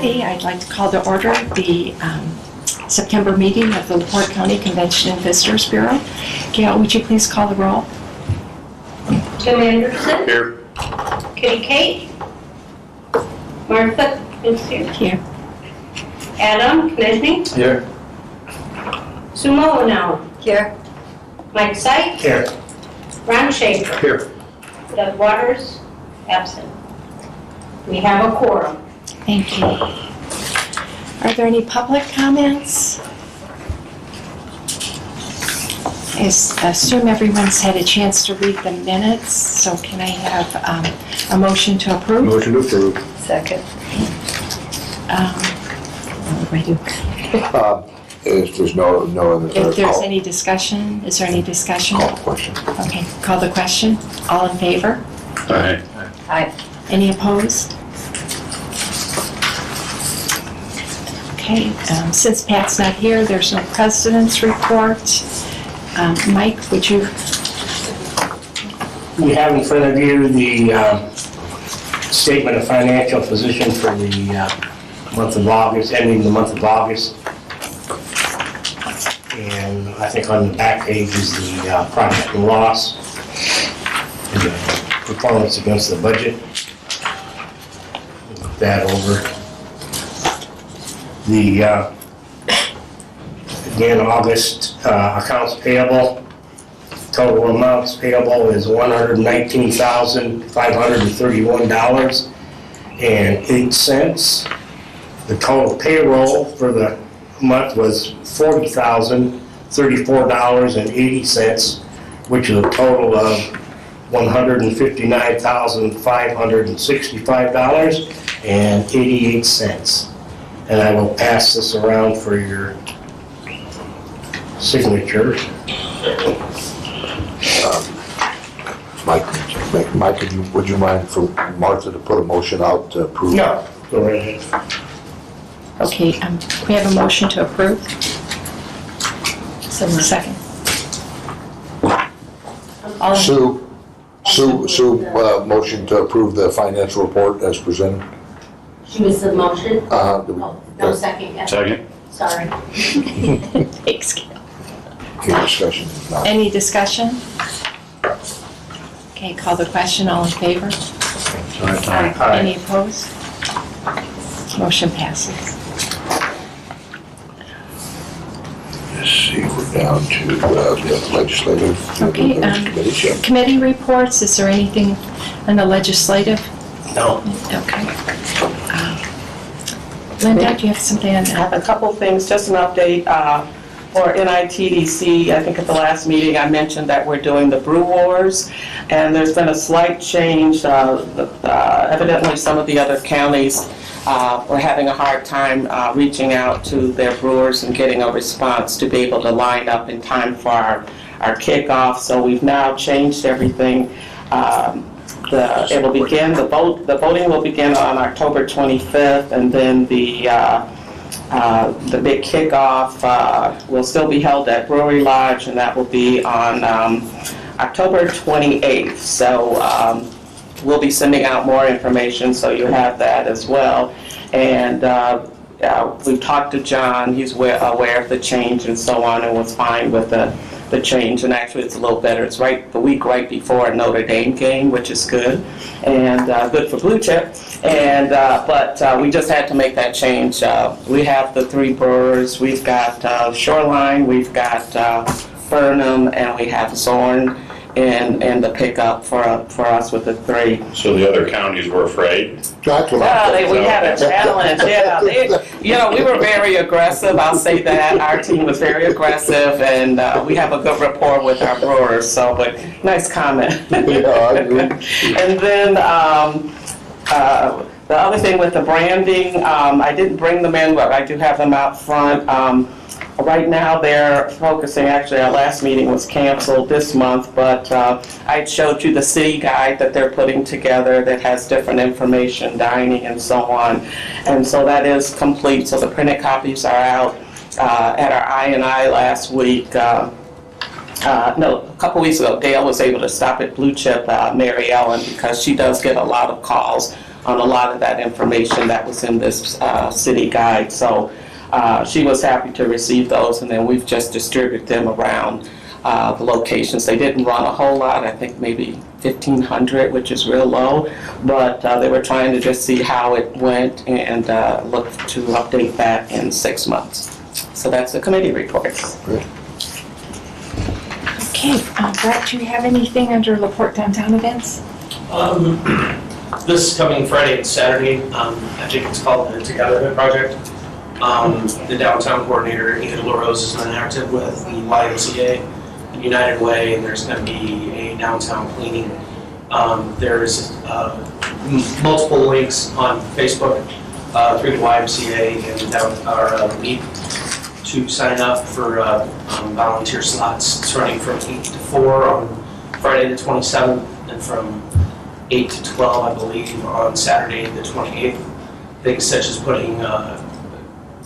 Alrighty, I'd like to call to order the September meeting of the LaPorte County Convention and Visitors Bureau. Gail, would you please call the roll? Jim Anderson. Here. Kitty Kate. Martha is here. Here. Adam Knesny. Here. Sue Mullenhour. Here. Mike Sykes. Here. Ron Schaefer. Here. Doug Waters, absent. We have a quorum. Thank you. Are there any public comments? I assume everyone's had a chance to read the minutes, so can I have a motion to approve? Motion to approve. Second. What do I do? If there's no other... If there's any discussion, is there any discussion? Call the question. Okay, call the question. All in favor? Aye. Aye. Any opposed? Okay, since Pat's not here, there's no president's report. Mike, would you? We have in front of you the statement of financial position for the month of August, ending the month of August. And I think on the back page is the profit and loss and the performance against the budget. Look that over. The again, August accounts payable, total amounts payable is $119,531.08. The total payroll for the month was $40,034.80, which is a total of $159,565.88. And I will pass this around for your signature. Mike, would you mind for Martha to put a motion out to approve? No, go right ahead. Okay, we have a motion to approve. Second. All in- Sue, motion to approve the financial report as presented. She was the motion? No, second yet. Second. Sorry. Thanks, Gail. Any discussion? No. Any discussion? Okay, call the question. All in favor? Aye. Any opposed? Motion passes. Let's see, we're down to the legislative. Okay, committees, yeah. committee reports. Is there anything on the legislative? No. Okay. Linda, do you have something on I that? have a couple things, just an update for NITDC. I think at the last meeting I mentioned that we're doing the Brew Wars, and there's been a slight change. Evidently some of the other counties were having a hard time reaching out to their brewers and getting a response to be able to line up in time for our kickoff. So we've now changed everything. It will begin, the voting will begin on October 25th, and then the big kickoff will still be held at Brewery Lodge, and that will be on October 28th. So we'll be sending out more information, so you have that as well. And we've talked to John. He's aware of the change and so on, and was fine with the change. And actually, it's a little better. It's the week right before a Notre Dame game, which is good, and good for Blue Chip. And but we just had to make that change. We have the three brewers. We've got Shoreline, we've got Burnham, and we have Zorn in the pickup for us with the three. So the other counties were afraid? We had a challenge. Yeah, we were very aggressive. I'll say that our team was very aggressive, and we have a good rapport with our brewers. So, but nice comment. Yeah, I agree. And then the other thing with the branding, I didn't bring them in, but I do have them out front. Right now, they're focusing, actually, our last meeting was canceled this month, but I showed you the city guide that they're putting together that has different information, dining and so on. And so that is complete. So the printed copies are out at our I&I last week. A couple weeks ago, Dale was able to stop at Blue Chip, Mary Ellen, because she does get a lot of calls on a lot of that information that was in this city guide. So she was happy to receive those, and then we've just distributed them around the locations. They didn't run a whole lot, I think maybe 1,500, which is real low, but they were trying to just see how it went and look to update that in 6 months. So that's the committee report. Okay, Brett, do you have anything under LaPorte downtown events? This coming Friday and Saturday, I think it's called the Together Event Project. The downtown coordinator, Ingrid LaRose, is going to active with the YMCA and United Way, and there's going to be a downtown cleaning. There's multiple links on Facebook through the YMCA and our Meet to sign up for volunteer slots. It's running from 8 to 4 on Friday the 27th and from 8 to 12, I believe, on Saturday the 28th. Things such as putting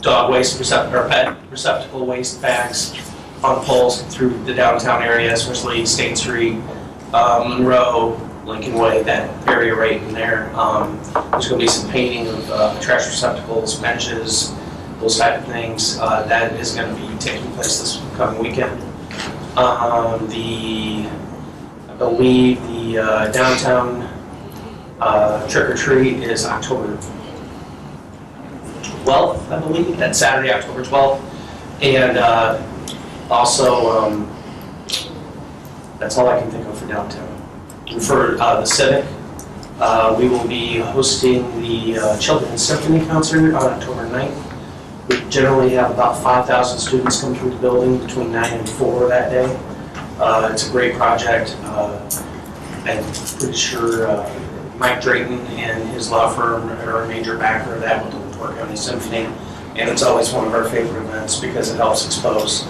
dog waste or pet receptacle waste bags on poles through the downtown area, especially State Street, Monroe, Lincoln Way, that area right in there. There's going to be some painting of trash receptacles, benches, those type of things. That is going to be taking place this coming weekend. I believe the downtown trick or treat is October 12th, I believe. That's Saturday, October 12th. And also, that's all I can think of for downtown. For the Civic, we will be hosting the Children's Symphony concert on October 9th. We generally have about 5,000 students come through the building between 9 and 4 that day. It's a great project. I'm pretty sure Mike Drayton and his law firm are a major backer of that with the LaPorte County Symphony. And it's always one of our favorite events because it helps expose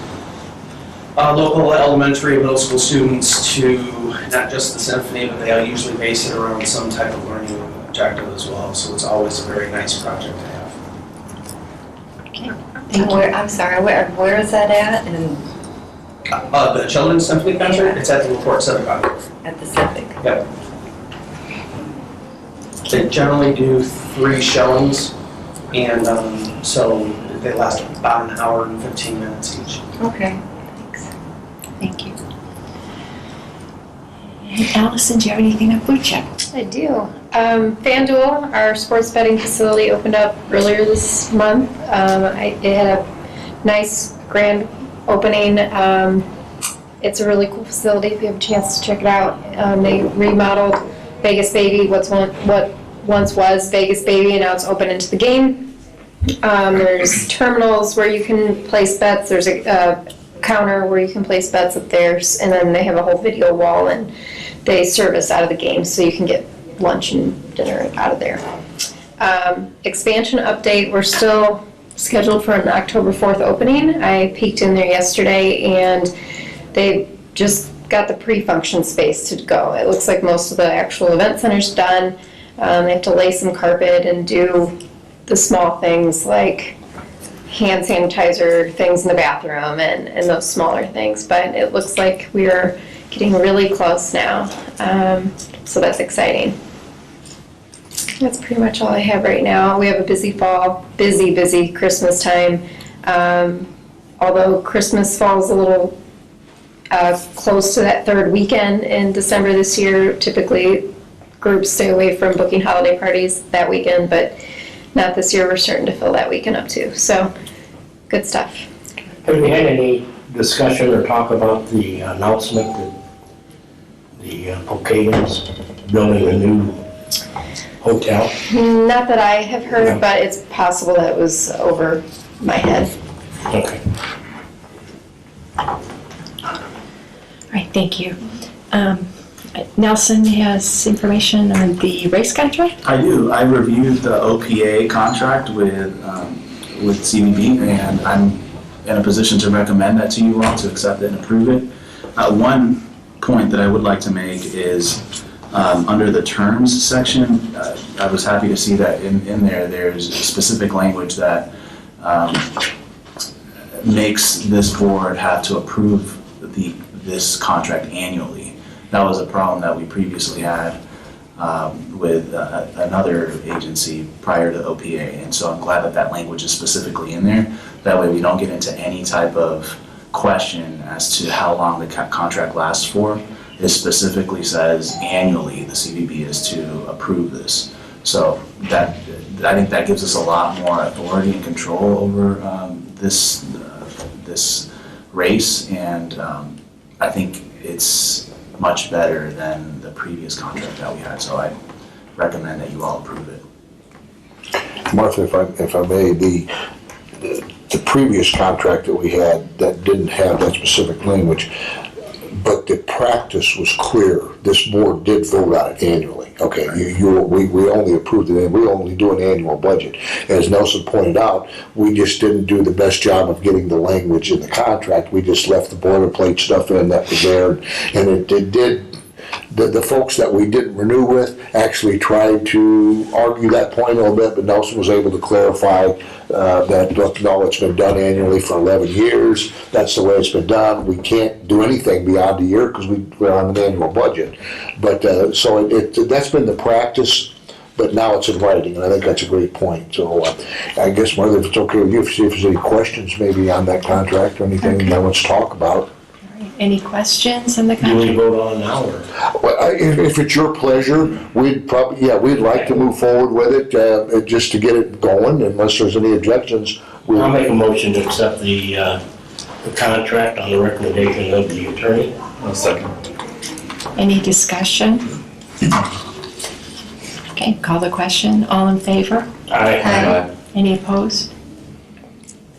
local elementary and middle school students to not just the symphony, but they usually base it around some type of learning objective as well. So it's always a very nice project to have. I'm sorry, where is that at? And The Children's Symphony concert, Yeah. it's at the LaPorte Civic Hall. at the Civic? Yep. They generally do 3 showings, and so they last about an hour and 15 minutes each. Okay, thanks. Thank you. And Allison, do you have anything on food check? I do. FanDuel, our sports betting facility, opened up earlier this month. It had a nice grand opening. It's a really cool facility if you have a chance to check it out. They remodeled Vegas Baby, what once was Vegas Baby, and now it's open into the game. There's terminals where you can place bets. There's a counter where you can place bets up there, and then they have a whole video wall, and they service out of the game, so you can get lunch and dinner out of there. Expansion update, we're still scheduled for an October 4th opening. I peeked in there yesterday, and they just got the pre-function space to go. It looks like most of the actual event center's done. They have to lay some carpet and do the small things like hand sanitizer things in the bathroom and those smaller things, but it looks like we are getting really close now, so that's exciting. That's pretty much all I have right now. We have a busy fall, busy Christmas time. Although Christmas falls a little close to that third weekend in December this year, typically groups stay away from booking holiday parties that weekend, but not this year. We're starting to fill that weekend up too, so good stuff. Have we had any discussion or talk about the announcement that the Pocahontas building a new hotel? Not that I have heard, No. but it's possible that it was over my head. Okay. All right, thank you. Nelson has information on the race contract? I do. I reviewed the OPA contract with CVB, and I'm in a position to recommend that to you all to accept it and approve it. One point that I would like to make is under the terms section, I was happy to see that in there, there's specific language that makes this board have to approve this contract annually. That was a problem that we previously had with another agency prior to OPA. And so I'm glad that that language is specifically in there. That way we don't get into any type of question as to how long the contract lasts for. It specifically says annually the CVB is to approve this. So that I think that gives us a lot more authority and control over this race, and I think it's much better than the previous contract that we had. So I recommend that you all approve it. Martha, if I may, the previous contract that we had that didn't have that specific language, but the practice was clear. This board did vote on it annually. Okay, we only approved it, and we only do an annual budget. As Nelson pointed out, we just didn't do the best job of getting the language in the contract. We just left the boilerplate stuff in that was there, and it did. The folks that we didn't renew with actually tried to argue that point a little bit, but Nelson was able to clarify that, look, no, it's been done annually for 11 years. That's the way it's been done. We can't do anything beyond a year because we're on an annual budget. But so that's been the practice, but now it's in writing, and I think that's a great point. So I guess, Martha, if it's okay with you, see if there's any questions maybe on that contract or anything that let's talk about. Any questions on the Do we contract? vote on it now, or? Well, if it's your pleasure, we'd like to move forward with it, just to get it going, unless there's any objections. I'll make a motion to accept the contract on the recommendation of the attorney. I'll second. Any discussion? Okay, call the question. All in favor? Aye. Any opposed?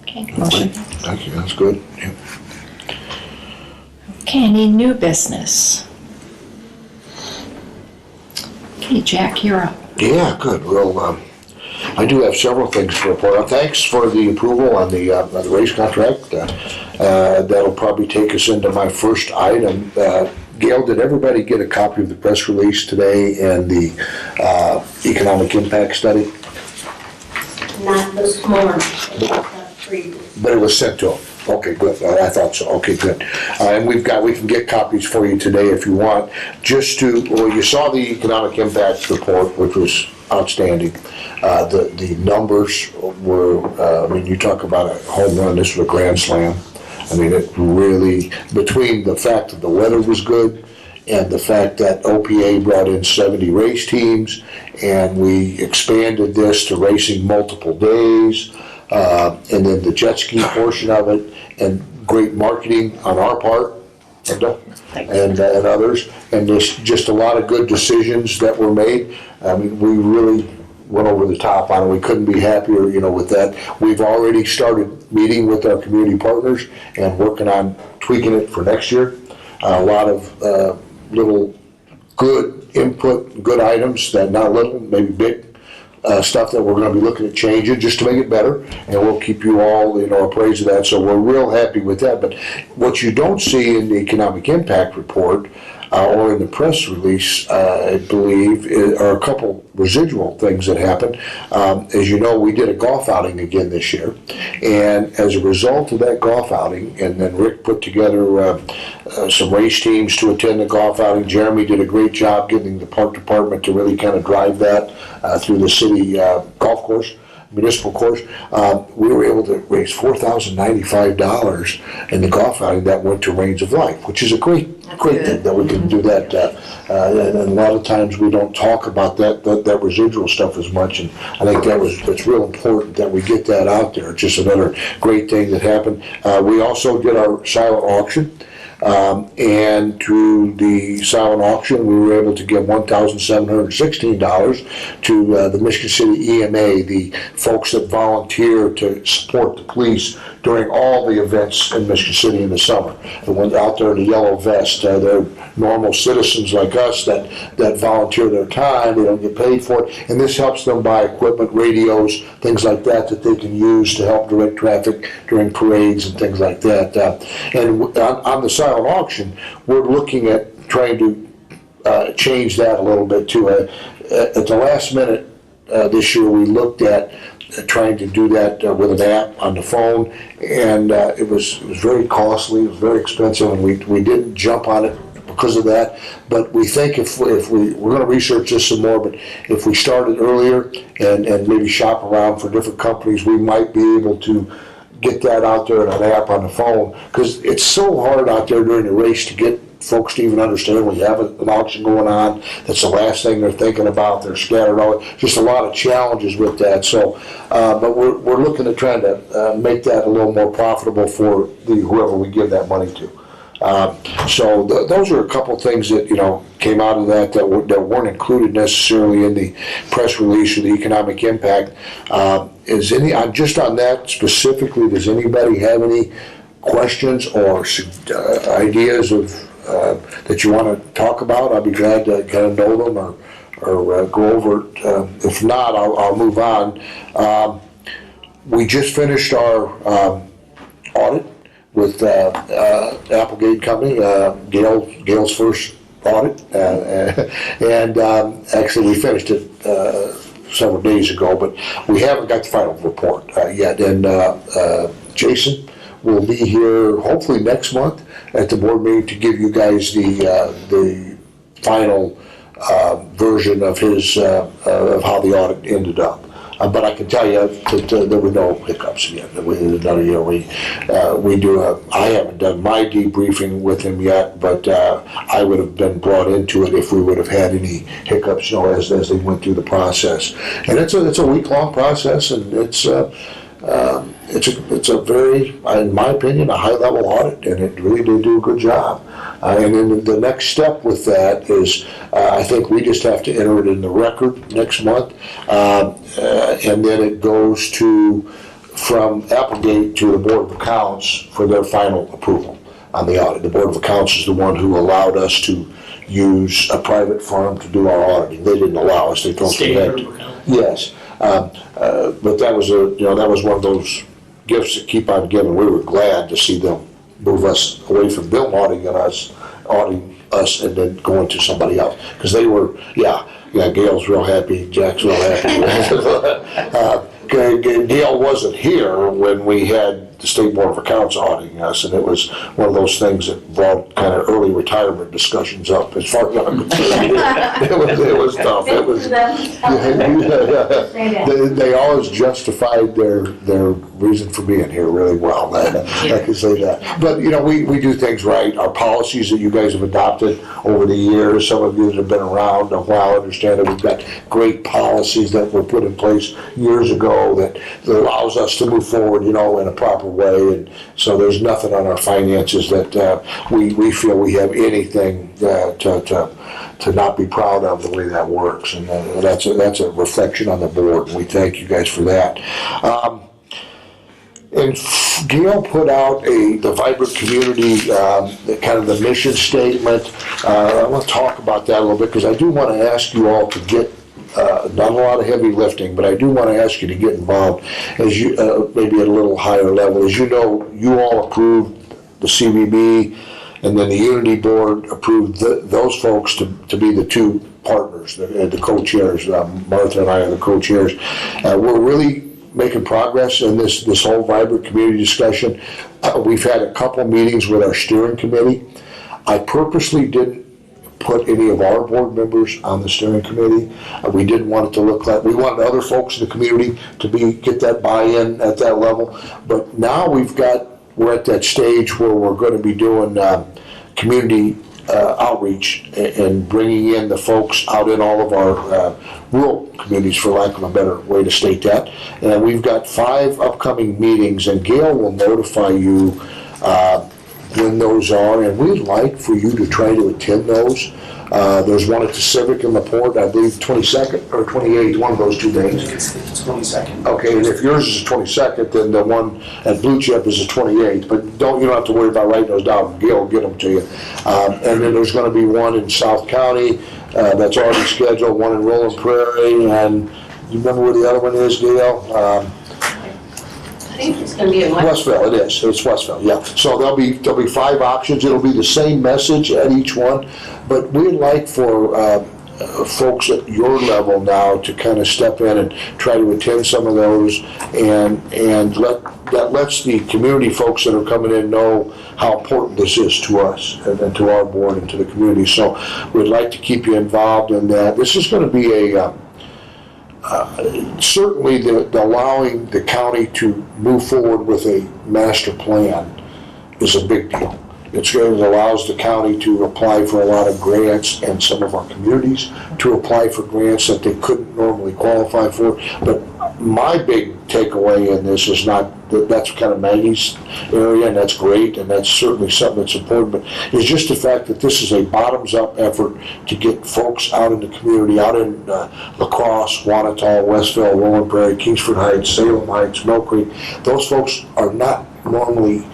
Okay, motion. Thank you, that's good. Yeah. Okay, any new business? Okay, Jack, you're up. Yeah, good. Well, I do have several things to report on. Thanks for the approval on the race contract. That'll probably take us into my first item. Gail, did everybody get a copy of the press release today and the economic impact study? Not this morning, But it was sent to them. Okay, good. I thought so. Okay, good. And we can get copies for you today if you want. You saw the economic impact report, which was outstanding. The numbers were, you talk about a home run, this was a grand slam. It really, between the fact that the weather was good and the fact that OPA brought in 70 race teams, and we expanded this to racing multiple days, and then the jet ski portion of it, and great marketing on our part, and others, and there's just a lot of good decisions that were made. We really went over the top on it. We couldn't be happier, with that. We've already started meeting with our community partners and working on tweaking it for next year. A lot of little good input, good items, that not little, maybe big, stuff that we're going to be looking at changing just to make it better, and we'll keep you all, appraised of that. So we're real happy with that. But what you don't see in the economic impact report or in the press release, I believe, are a couple residual things that happened. As you know, we did a golf outing again this year, and as a result of that golf outing, and then Rick put together some race teams to attend the golf outing. Jeremy did a great job getting the park department to really kind of drive that through the city golf course, municipal course. We were able to raise $4,095 in the golf outing that went to Reigns of Life, which is a great thing that we can do that. And a lot of times we don't talk about that residual stuff as much, and I think it's real important that we get that out there. It's just another great thing that happened. We also did our silent auction. And through the silent auction, we were able to give $1,716 to the Michigan City EMA, the folks that volunteer to support the police during all the events in Michigan City in the summer. The ones out there in the yellow vest, they're normal citizens like us that volunteer their time. They don't get paid for it, and this helps them buy equipment, radios, things like that they can use to help direct traffic during parades and things like that. And on the silent auction, we're looking at trying to change that a little bit too. At the last minute this year, we looked at trying to do that with an app on the phone, and it was very costly, it was very expensive, and we didn't jump on it because of that. But we think we're going to research this some more, but if we started earlier and maybe shop around for different companies, we might be able to get that out there in an app on the phone, because it's so hard out there during the race to get folks to even understand when you have an auction going on. That's the last thing they're thinking about. They're scattered all. Just a lot of challenges with that. So, but we're looking at trying to make that a little more profitable for whoever we give that money to. So those are a couple of things that came out of that weren't included necessarily in the press release or the economic impact. Just on that specifically, does anybody have any questions or ideas of that you want to talk about? I'll be glad to kind of know them or go over it. If not, I'll move on. We just finished our audit with Applegate Company, Gail's first audit, and actually we finished it several days ago, but we haven't got the final report yet. And Jason will be here hopefully next month at the board meeting to give you guys the final version of his of how the audit ended up. But I can tell you that there were no hiccups yet. I haven't done my debriefing with him yet, but I would have been brought into it if we would have had any hiccups, as they went through the process. And it's a week-long process, and it's a very, in my opinion, a high-level audit, and it really did do a good job. And then the next step with that is, I think we just have to enter it in the record next month, and then it goes from Applegate to the Board of Accounts for their final approval on the audit. The Board of Accounts is the one who allowed us to use a private firm to do our auditing. They didn't allow us. They told us we had to. Yes, but that was one of those gifts that keep on giving. We were glad to see them move us away from them auditing us and then going to somebody else, because they were, Gail's real happy, Jack's real happy. Gail wasn't here when we had the State Board of Accounts auditing us, and it was one of those things that brought kind of early retirement discussions up. As far as I'm concerned, it was tough. It was. They always justified their reason for being here really well. I can say that. But we do things right. Our policies that you guys have adopted over the years. Some of you that have been around a while understand that we've got great policies that were put in place years ago that allows us to move forward, in a proper way. And so there's nothing on our finances that we feel we have anything to not be proud of the way that works. And that's a reflection on the board. And we thank you guys for that. And Gail put out the Vibrant Community, kind of the mission statement. I want to talk about that a little bit, because I do want to ask you all to get, not a lot of heavy lifting, but I do want to ask you to get involved as you, maybe at a little higher level. As you know, you all approved the CVB, and then the Unity Board approved those folks to be the two partners, the co-chairs. Martha and I are the co-chairs. We're really making progress in this whole Vibrant Community discussion. We've had a couple meetings with our steering committee. I purposely didn't put any of our board members on the steering committee. We didn't want it to look like, we wanted other folks in the community to get that buy-in at that level. But now we're at that stage where we're going to be doing community outreach and bringing in the folks out in all of our rural communities, for lack of a better way to state that. And we've got 5 upcoming meetings, and Gail will notify you when those are, and we'd like for you to try to attend those. There's one at the Civic in LaPorte, I believe 22nd or 28th, one of those 2 days. It's 22nd. Okay, and if yours is the 22nd, then the one at Blue Chip is the 28th. But you don't have to worry about writing those down. Gail will get them to you. And then there's going to be one in South County that's already scheduled, one in Rolling Prairie, and you remember where the other one is, Gail? I think it's going to be in Westville, it is. It's Westville, yeah. So there'll be 5 options. It'll be the same message at each one, but we'd like for folks at your level now to kind of step in and try to attend some of those, and that lets the community folks that are coming in know how important this is to us and to our board and to the community. So we'd like to keep you involved in that. This is going to be certainly the allowing the county to move forward with a master plan is a big deal. It allows the county to apply for a lot of grants and some of our communities to apply for grants that they couldn't normally qualify for. But my big takeaway in this is not that's kind of Maggie's area, and that's great, and that's certainly something that's important, but it's just the fact that this is a bottoms-up effort to get folks out in the community, out in La Crosse, Wanatah, Westville, Roland Prairie, Kingsford Heights, Salem Heights, Mill Creek. Those folks are not normally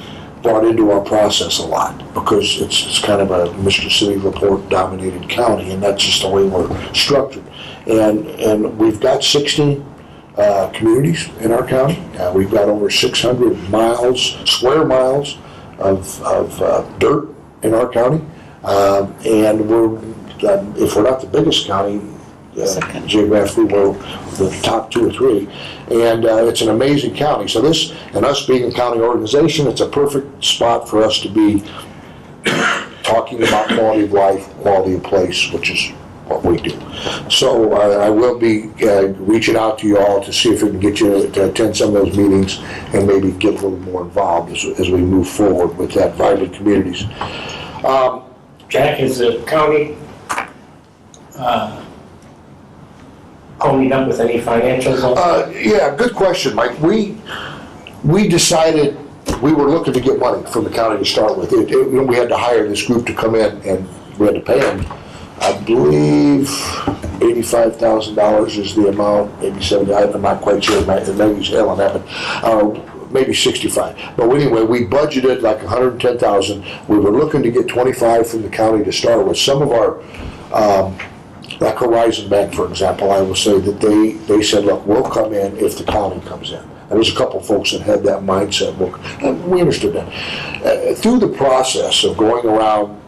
brought into our process a lot because it's kind of a Michigan City LaPorte dominated county, and that's just the way we're structured. And we've got 16 communities in our county. We've got over 600 square miles of dirt in our county, and if we're not the biggest county, geographically we're the top 2 or 3, and it's an amazing county. So this, and us being a county organization, it's a perfect spot for us to be talking about quality of life, quality of place, which is what we do. So I will be reaching out to you all to see if we can get you to attend some of those meetings and maybe get a little more involved as we move forward with that vibrant communities. Jack, is the county ponied up with any financials? Yeah, good question, Mike. We decided we were looking to get money from the county to start with. We had to hire this group to come in, and we had to pay them. I believe $85,000 is the amount, maybe 70. I'm not quite sure. Maybe he's hell on that, but maybe 65. But anyway, we budgeted like 110,000. We were looking to get 25 from the county to start with. Some of our, like Horizon Bank, for example, I will say that they said, look, we'll come in if the county comes in. There was a couple of folks that had that mindset. And we understood that. Through the process of going around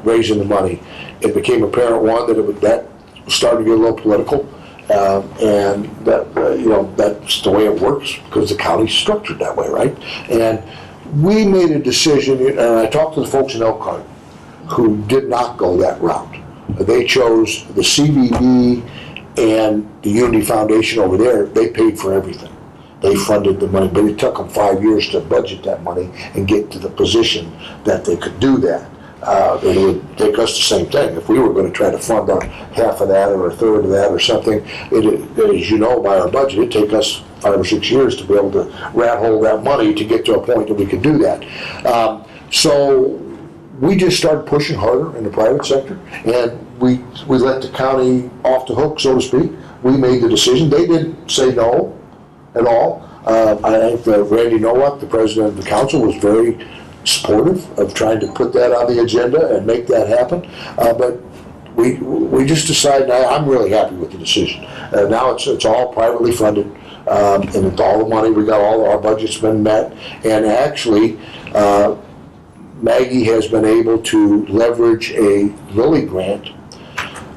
raising the money, it became apparent, one, that started to get a little political, and that that's the way it works because the county's structured that way, right? And we made a decision, and I talked to the folks in Elkhart who did not go that route. They chose the CVB and the Unity Foundation over there. They paid for everything. They funded the money, but it took them 5 years to budget that money and get to the position that they could do that. It would take us the same thing. If we were going to try to fund our half of that or a third of that or something, as you know by our budget, it'd take us 5 or 6 years to be able to rat hole that money to get to a point that we could do that. So we just started pushing harder in the private sector, and we let the county off the hook, so to speak. We made the decision. They didn't say no at all. I think that Randy Nowak, the president of the council, was very supportive of trying to put that on the agenda and make that happen. But we just decided, I'm really happy with the decision. Now it's all privately funded, and it's all the money, we got all our budget's been met, and actually Maggie has been able to leverage a Lilly grant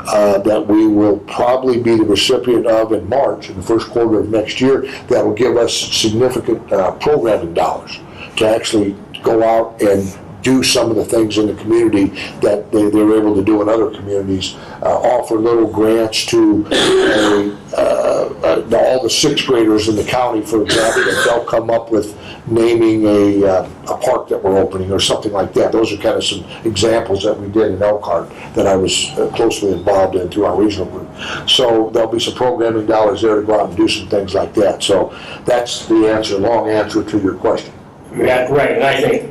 that we will probably be the recipient of in March, in the first quarter of next year, that will give us significant programming dollars to actually go out and do some of the things in the community that they were able to do in other communities, offer little grants to all the sixth graders in the county, for example, that they'll come up with naming a park that we're opening or something like that. Those are kind of some examples that we did in Elkhart that I was closely involved in through our regional group. So there'll be some programming dollars there to go out and do some things like that. So that's the answer, long answer to your question. Yeah, right, and I think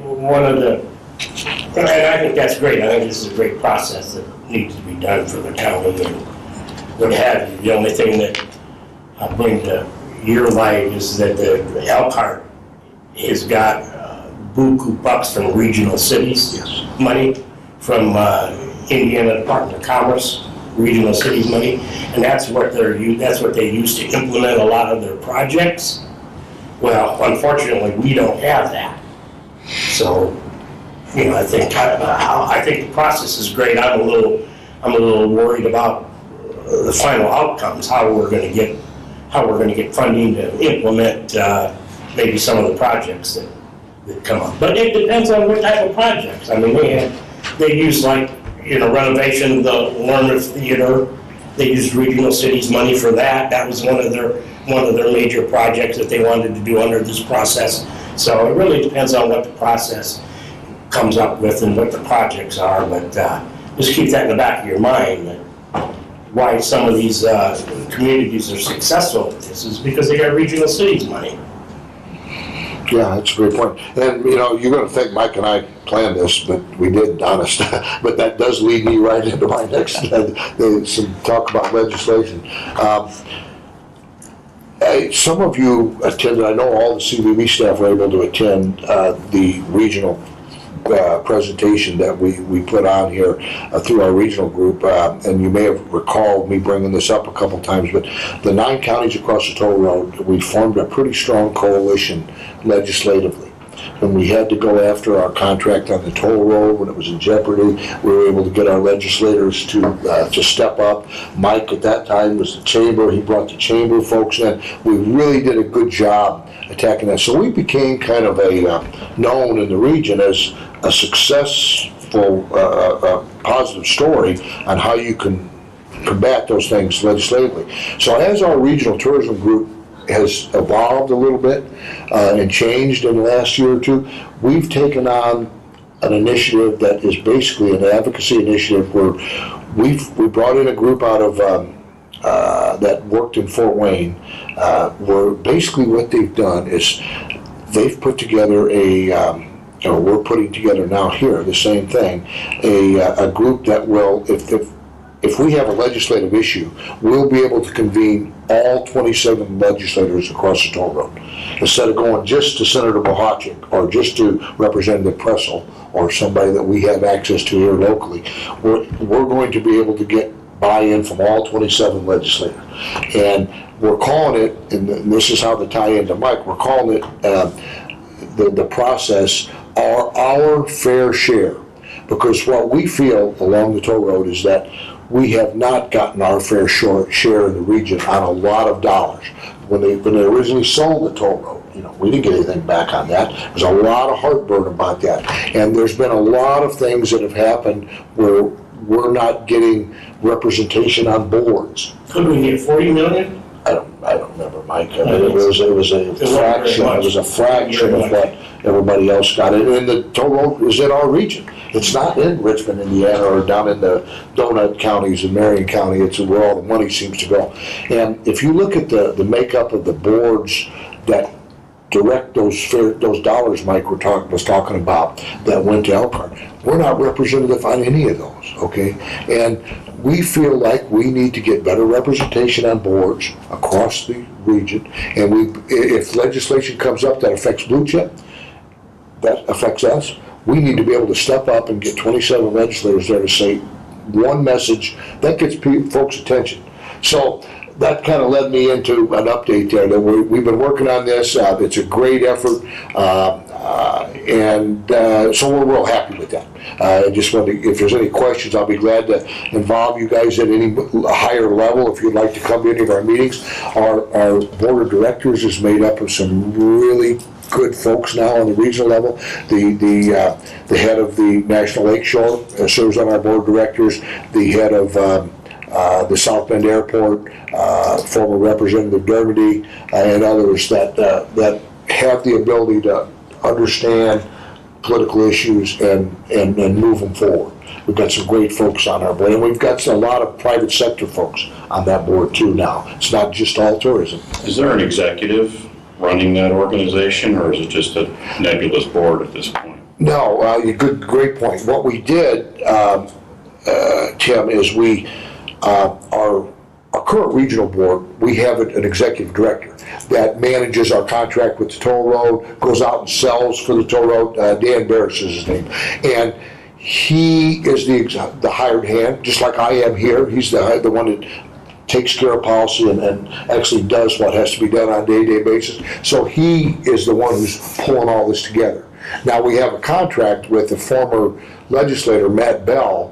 and I think that's great. I think this is a great process that needs to be done for the county and what have you. The only thing that I bring to your light is that the Elkhart has got buku bucks from regional cities, money from Indiana Department of Commerce, regional cities money, and that's what they use to implement a lot of their projects. Well, unfortunately, we don't have that. So, I think the process is great. I'm a little worried about the final outcomes, how we're gonna get funding to implement, maybe some of the projects that come up. But it depends on what type of projects. I mean, they use renovation of the Lerner Theater. They used Regional Cities money for that. That was one of their major projects that they wanted to do under this process. So it really depends on what the process comes up with and what the projects are, but just keep that in the back of your mind, that why some of these communities are successful at this is because they got Regional Cities money. Yeah, that's a great point. And, you're going to think Mike and I planned this, but we didn't, honest. But that does lead me right into my next, some talk about legislation. Some of you attended, I know all the CVB staff were able to attend the regional presentation that we put on here through our regional group, and you may have recalled me bringing this up a couple times, but the 9 counties across the toll road, we formed a pretty strong coalition legislatively. When we had to go after our contract on the toll road, when it was in jeopardy, we were able to get our legislators to step up. Mike at that time was the chamber, he brought the chamber folks in. We really did a good job attacking that. So we became kind of known in the region as a successful, positive story on how you can combat those things legislatively. So as our regional tourism group has evolved a little bit and changed in the last year or two, we've taken on an initiative that is basically an advocacy initiative where we brought in a group out of that worked in Fort Wayne, where basically what they've done is they've put together we're putting together now here the same thing, a group that will, if we have a legislative issue, we'll be able to convene all 27 legislators across the toll road. Instead of going just to Senator Bohachik or just to Representative Pressel or somebody that we have access to here locally, we're going to be able to get buy-in from all 27 legislators. And we're calling it, and this is how the tie-in to Mike, we're calling it the process our fair share. Because what we feel along the toll road is that we have not gotten our fair share in the region on a lot of dollars. When they originally sold the toll road, we didn't get anything back on that. There's a lot of heartburn about that. And there's been a lot of things that have happened where we're not getting representation on boards. Could we get 40 million? I don't remember, Mike. I mean, it was a fraction. It was a fraction of what everybody else got. And the toll road is in our region. It's not in Richmond, Indiana, or down in the donut counties in Marion County. It's where all the money seems to go. And if you look at the makeup of the boards that direct those dollars Mike was talking about that went to Elkhart, we're not representative on any of those, okay? And we feel like we need to get better representation on boards across the region. And if legislation comes up that affects Blue Chip, that affects us, we need to be able to step up and get 27 legislators there to say one message that gets folks' attention. So that kind of led me into an update there. That we've been working on this. It's a great effort, and so we're real happy with that. I just wanted to, if there's any questions, I'll be glad to involve you guys at any higher level if you'd like to come to any of our meetings. Our board of directors is made up of some really good folks now on the regional level. The head of the National Lake Shore serves on our board of directors. The head of the South Bend Airport, former Representative Dermody, and others that have the ability to understand political issues and move them forward. We've got some great folks on our board, and we've got a lot of private sector folks on that board too now. It's not just all tourism. Is there an executive running that organization, or is it just a nebulous board at this point? No, great point. What we did, Tim, is our current regional board, we have an executive director that manages our contract with the toll road, goes out and sells for the toll road. Dan Barris is his name. And he is the hired hand, just like I am here. He's the one that takes care of policy and actually does what has to be done on a day-to-day basis. So he is the one who's pulling all this together. Now we have a contract with the former legislator, Matt Bell,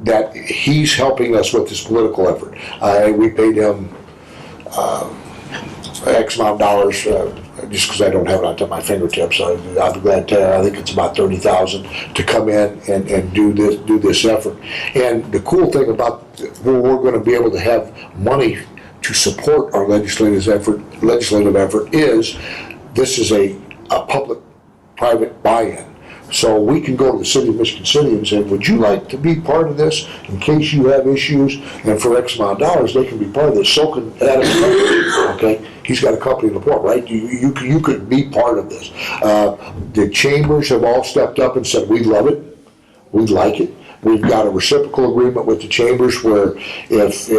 that he's helping us with this political effort. We paid him X amount of dollars, just because I don't have it on top of my fingertips. I'll be glad to. I think it's about $30,000 to come in and do this effort. And the cool thing about where we're going to be able to have money to support our legislative effort is this is a public-private buy-in. So we can go to the city of Michigan City and say, would you like to be part of this in case you have issues? And for X amount of dollars, they can be part of this. So can Adam's company, okay? He's got a company in LaPorte, right? You could be part of this. The chambers have all stepped up and said, we love it, we like it. We've got a reciprocal agreement with the chambers where if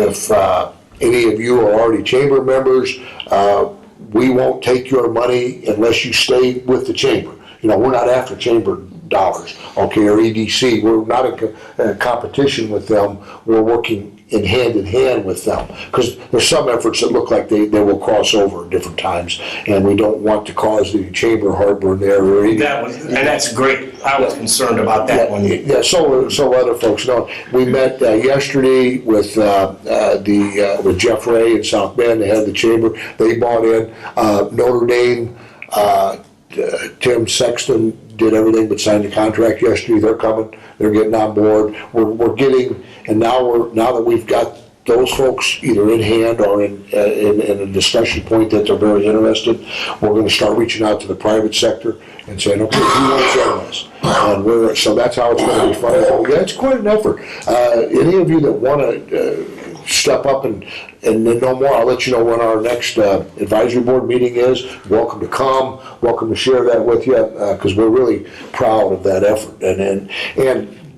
any of you are already chamber members, we won't take your money unless you stay with the chamber. You know, we're not after chamber dollars, okay, or EDC. We're not in competition with them. We're working in hand with them. Because there's some efforts that look like they will cross over at different times, and we don't want to cause the chamber heartburn there or anything. And that's great. I was concerned about that one. Yeah, so other folks know. We met yesterday with Jeff Ray in South Bend. They had the chamber. They bought in. Notre Dame, Tim Sexton did everything but sign the contract yesterday. They're coming. They're getting on board. We're getting, and now that we've got those folks either in hand or in a discussion point that they're very interested, we're going to start reaching out to the private sector and saying, okay, who wants in this? And so that's how it's going to be funded. Yeah, it's quite an effort. Any of you that want to step up and know more, I'll let you know when our next advisory board meeting is. Welcome to come. Welcome to share that with you, because we're really proud of that effort. And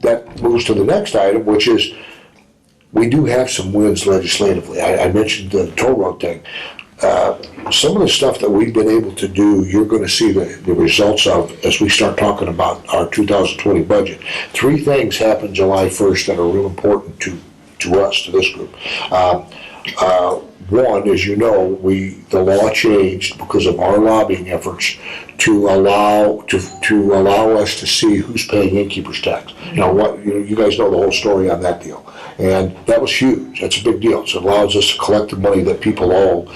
that moves to the next item, which is we do have some wins legislatively. I mentioned the toll road thing. Some of the stuff that we've been able to do, you're going to see the results of as we start talking about our 2020 budget. 3 things happened July 1st that are real important to us, to this group. One, as you know, the law changed because of our lobbying efforts to allow us to see who's paying innkeeper's tax. You guys know the whole story on that deal, and that was huge. That's a big deal. So it allows us to collect the money that people owe,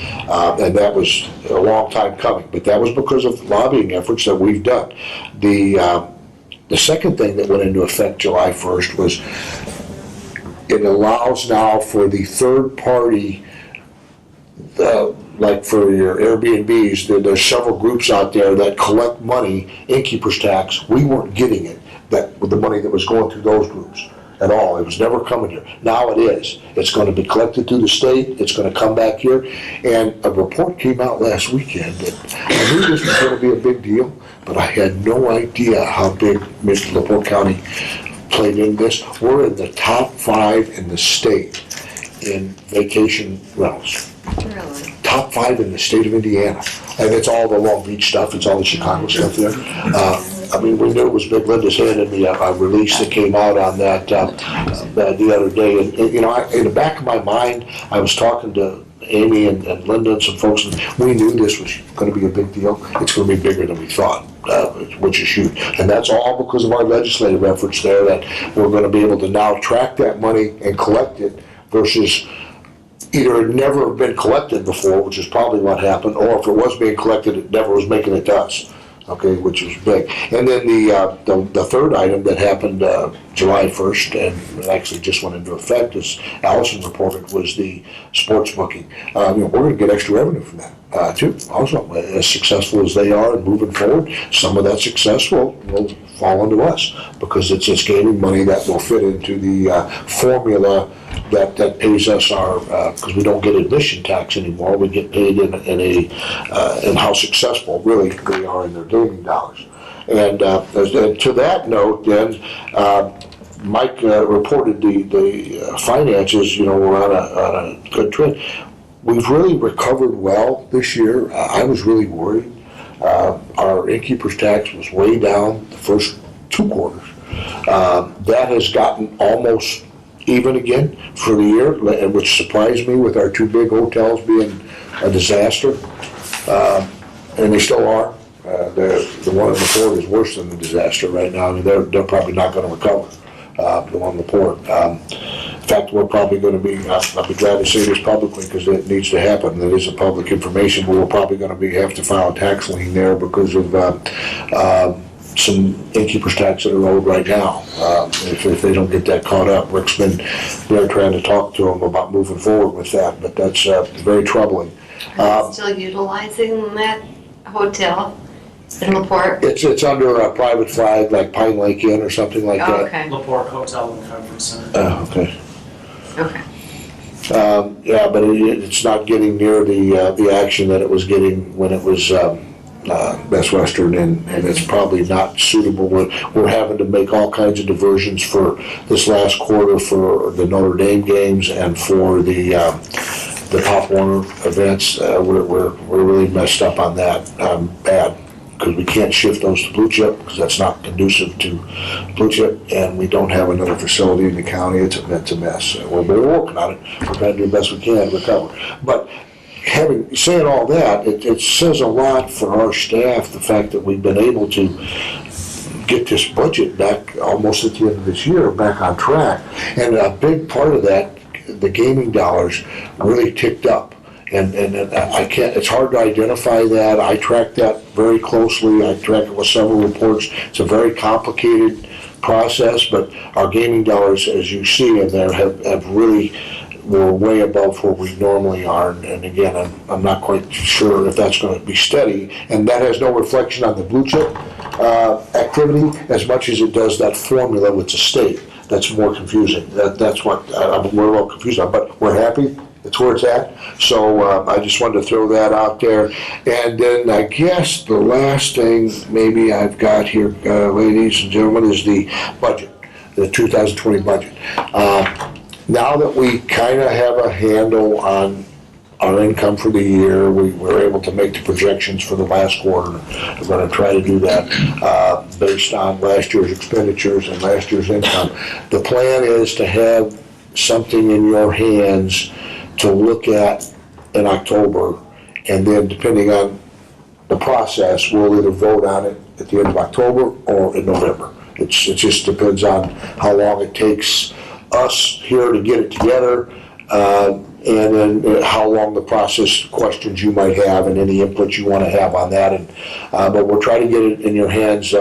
and that was a long time coming. But that was because of lobbying efforts that we've done. The second thing that went into effect July 1st was it allows now for the third party, like for your Airbnbs, there's several groups out there that collect money, innkeeper's tax. We weren't getting it, with the money that was going through those groups at all. It was never coming here. Now it is. It's going to be collected through the state. It's going to come back here. And a report came out last weekend that I knew this was going to be a big deal, but I had no idea how big LaPorte County played in this. We're in the top 5 in the state in vacation rentals. Really? Top 5 in the state of Indiana. And it's all the Long Beach stuff, it's all the Chicago stuff there. We knew it was big. Linda's handed me a release that came out on that the other day. And in the back of my mind, I was talking to Amy and Linda and some folks, and we knew this was going to be a big deal. It's going to be bigger than we thought, which is huge. And that's all because of our legislative efforts there, that we're going to be able to now track that money and collect it versus either it never been collected before, which is probably what happened, or if it was being collected, it never was making it to us. Okay, which is big. And then the third item that happened July 1st, and it actually just went into effect, as Allison reported, was the sports booking. We're going to get extra revenue from that too. Also, as successful as they are and moving forward, some of that success will fall onto us because it's gaming money that will fit into the formula that pays us our, because we don't get admission tax anymore. We get paid in how successful really they are in their gaming dollars. And to that note, then Mike reported the finances. We're on a good trend. We've really recovered well this year. I was really worried. Our innkeeper's tax was way down the first 2 quarters. That has gotten almost even again for the year, which surprised me with our 2 big hotels being a disaster, and they still are. The one in LaPorte is worse than the disaster right now. They're probably not going to recover the one LaPorte. In fact, we're probably going to be, I'll be glad to say this publicly because it needs to happen. It is a public information, but we're probably going to have to file a tax lien there because of some innkeeper's tax that are owed right now. If they don't get that caught up, Rick's been there trying to talk to them about moving forward with that, but that's very troubling. Still utilizing that hotel in LaPorte? It's under a private flag, like Pine Lake Inn or something like Oh, that. okay, LaPorte Hotel and Conference Center. Okay. okay. Yeah, but it's not getting near the action that it was getting when it was Best Western, and it's probably not suitable. We're having to make all kinds of diversions for this last quarter for the Notre Dame games and for the Pop Warner events. We're really messed up on that bad, because we can't shift those to Blue Chip because that's not conducive to Blue Chip, and we don't have another facility in the county. It's a mess. We're working on it. We're trying to do the best we can to recover. But saying all that, it says a lot for our staff, the fact that we've been able to get this budget back almost at the end of this year, back on track. And a big part of that, the gaming dollars really ticked up. And I can't, it's hard to identify that. I track that very closely. I track it with several reports. It's a very complicated process, but our gaming dollars, as you see in there, have really, we're way above where we normally are. And again, I'm not quite sure if that's going to be steady. And that has no reflection on the Blue Chip activity as much as it does that formula with the state. That's more confusing. That's what we're a little confused on, but we're happy. It's where it's at. So I just wanted to throw that out there. And then I guess the last thing maybe I've got here, ladies and gentlemen, is the budget, the 2020 budget. Now that we kind of have a handle on our income for the year, we were able to make the projections for the last quarter. We're going to try to do that based on last year's expenditures and last year's income. The plan is to have something in your hands to look at in October, and then depending on the process, we'll either vote on it at the end of October or in November. It just depends on how long it takes us here to get it together, and then how long the process questions you might have and any input you want to have on that. And but we'll try to get it in your hands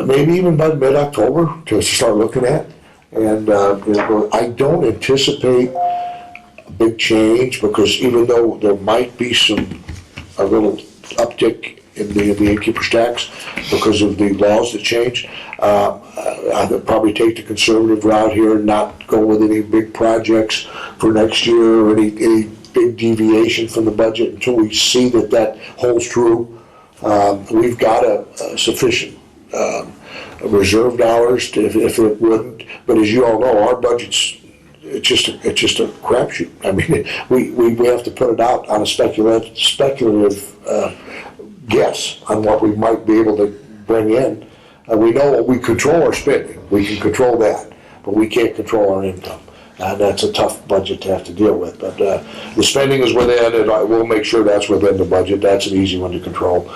maybe even by mid-October to start looking at. And I don't anticipate big change, because even though there might be a little uptick in the innkeeper's tax because of the laws that changed, I'd probably take the conservative route here and not go with any big projects for next year or any big deviation from the budget until we see that holds true. We've got a sufficient reserve dollars if it wouldn't, but as you all know, our budget's it's just a crapshoot. I mean, we have to put it out on a speculative guess on what we might be able to bring in. We know we control our spending. We can control that, but we can't control our income. And that's a tough budget to have to deal with. But the spending is within, and we'll make sure that's within the budget. That's an easy one to control.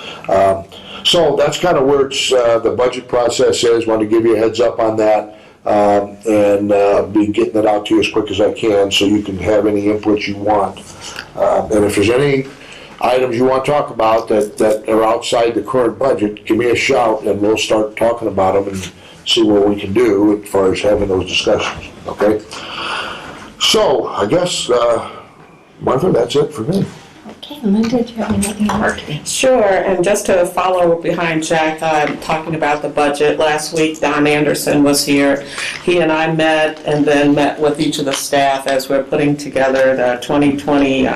So that's kind of where the budget process is. Want to give you a heads up on that. And be getting it out to you as quick as I can so you can have any input you want. And if there's any items you want to talk about that are outside the current budget, give me a shout and we'll start talking about them and see what we can do as far as having those discussions, okay? So, I guess, Martha, that's it for me. Okay, Linda, do you have anything marketing? Sure, and just to follow behind Jack, talking about the budget, last week Don Anderson was here. He and I met and then met with each of the staff as we're putting together the 2020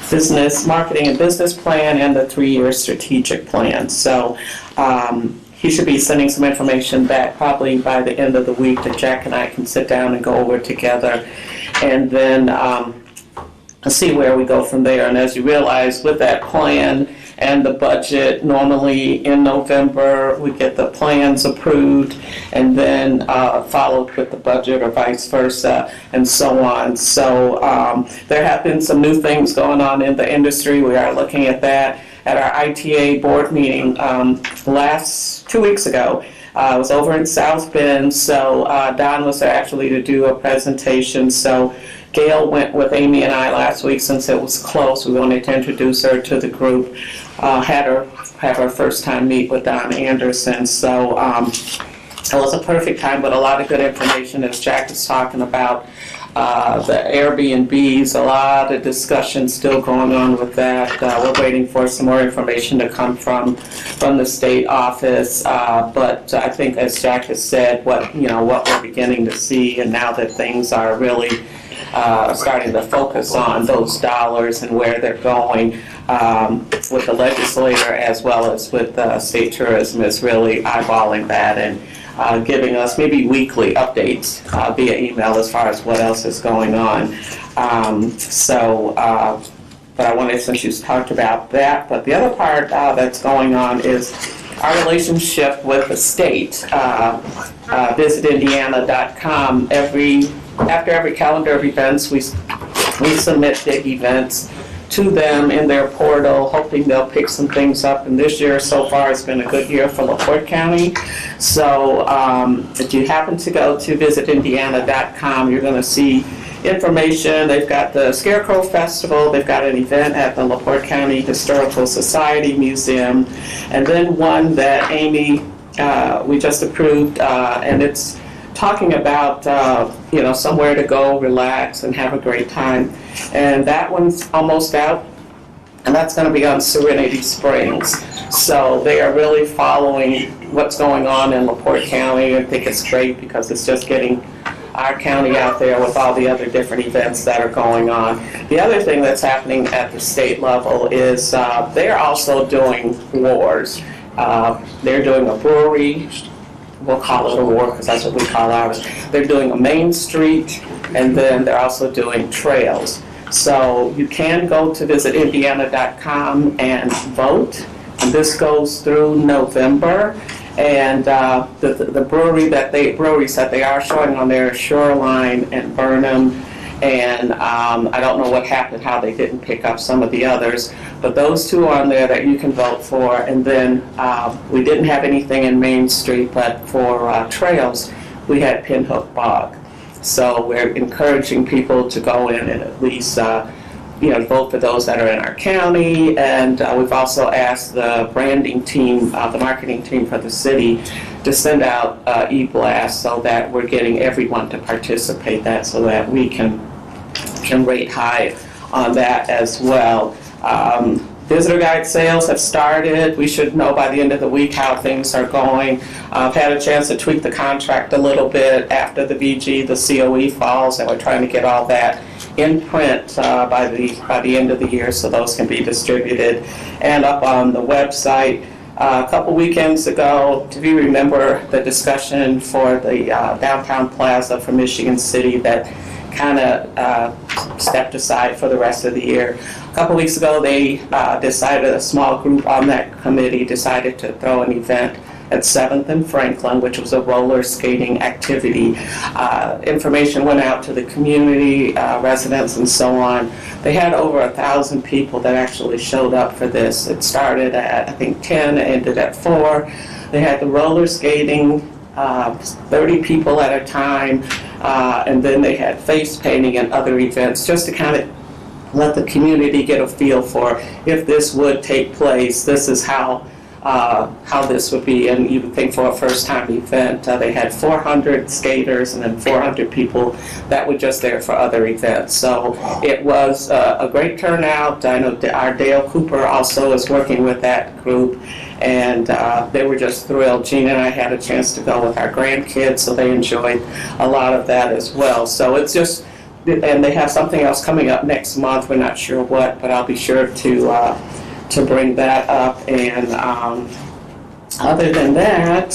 business marketing and business plan and the 3-year strategic plan. So he should be sending some information back probably by the end of the week that Jack and I can sit down and go over together, and then see where we go from there. And as you realize, with that plan and the budget, normally in November we get the plans approved and then followed with the budget or vice versa and so on. So there have been some new things going on in the industry. We are looking at that. At our ITA board meeting 2 weeks ago, It was over in South Bend, so Don was there actually to do a presentation. So Gail went with Amy and I last week since it was close. We wanted to introduce her to the group. Had her first time meet with Don Anderson. So it was a perfect time, but a lot of good information as Jack was talking about. The Airbnbs, a lot of discussion still going on with that. We're waiting for some more information to come from the state office. But I think, as Jack has said, what we're beginning to see, and now that things are really starting to focus on those dollars and where they're going with the legislator as well as with state tourism, is really eyeballing that and giving us maybe weekly updates via email as far as what else is going on. But I wanted, since you talked about that, but the other part that's going on is our relationship with the state. VisitIndiana.com, after every calendar of events, we submit big events to them in their portal, hoping they'll pick some things up. And this year so far has been a good year for LaPorte County. So if you happen to go to visitindiana.com, you're going to see information. They've got the Scarecrow Festival. They've got an event at the LaPorte County Historical Society Museum. And then one that Amy, we just approved, and it's talking about, somewhere to go, relax, and have a great time. And that one's almost out, and that's going to be on Serenity Springs. So they are really following what's going on in LaPorte County. I think it's great because it's just getting our county out there with all the other different events that are going on. The other thing that's happening at the state level is they're also doing wars. They're doing a brewery. We'll call it a war because that's what we call ours. They're doing a Main Street, and then they're also doing trails. So you can go to visitindiana.com and vote. And this goes through November. And the breweries that they are showing on there is Shoreline and Burnham. And I don't know what happened, how they didn't pick up some of the others. But those two are on there that you can vote for. And then we didn't have anything in Main Street, but for trails, we had Pinhook Bog. So we're encouraging people to go in and at least vote for those that are in our county. And we've also asked the branding team, the marketing team for the city, to send out e-blasts so that we're getting everyone to participate so that we can rate high on that as well. Visitor guide sales have started. We should know by the end of the week how things are going. I've had a chance to tweak the contract a little bit after the VG, the COE falls, and we're trying to get all that in print by the end of the year so those can be distributed and up on the website. A couple weekends ago, do you remember the discussion for the downtown plaza for Michigan City that kind of stepped aside for the rest of the year? A couple weeks ago, they decided, a small group on that committee decided to throw an event at 7th and Franklin, which was a roller skating activity. Information went out to the community, residents, and so on. They had over 1,000 people that actually showed up for this. It started at, I think, 10, ended at 4. They had the roller skating, 30 people at a time, and then they had face painting and other events just to kind of let the community get a feel for if this would take place. This is how this would be. And you would think for a first-time event, they had 400 skaters and then 400 people that were just there for other events. So it was a great turnout. I know our Dale Cooper also is working with that group, and they were just thrilled. Gina and I had a chance to go with our grandkids, so they enjoyed a lot of that as well. So it's just, and they have something else coming up next month. We're not sure what, but I'll be sure to bring that up. And other than that,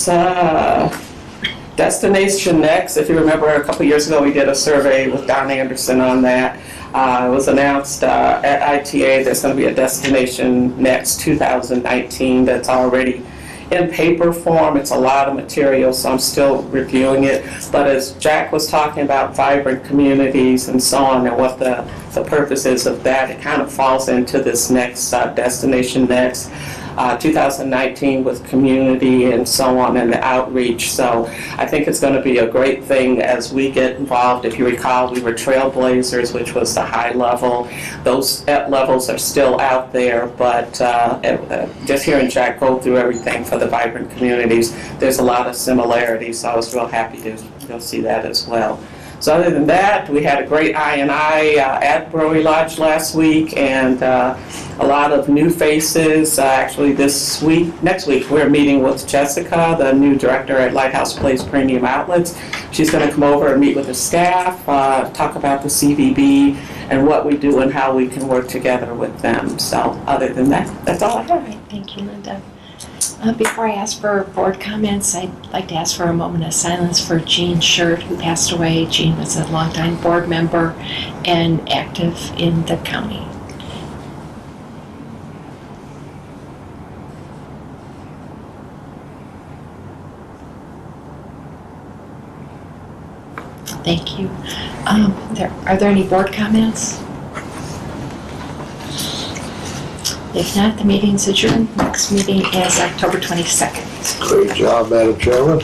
Destination Next, if you remember a couple years ago we did a survey with Don Anderson on that. It was announced at ITA there's going to be a Destination Next 2019 that's already in paper form. It's a lot of material, so I'm still reviewing it. But as Jack was talking about vibrant communities and so on, and what the purpose is of that, it kind of falls into this next Destination Next. 2019 with community and so on and the outreach. So I think it's going to be a great thing as we get involved. If you recall, we were trailblazers, which was the high level. Those levels are still out there, but just hearing Jack go through everything for the vibrant communities, there's a lot of similarities, so I was real happy to see that as well. So other than that, we had a great I&I at Brewery Lodge last week, and a lot of new faces. Actually, next week, we're meeting with Jessica, the new director at Lighthouse Place Premium Outlets. She's going to come over and meet with the staff, talk about the CVB and what we do and how we can work together with them. So other than that, that's all I have. All right, thank you, Linda. Before I ask for board comments, I'd like to ask for a moment of silence for Jean Shirt, who passed away. Jean was a longtime board member and active in the county. Thank you. Are there any board comments? If not, the meeting's adjourned. Next meeting is October 22nd. Great job, Madam Chairman.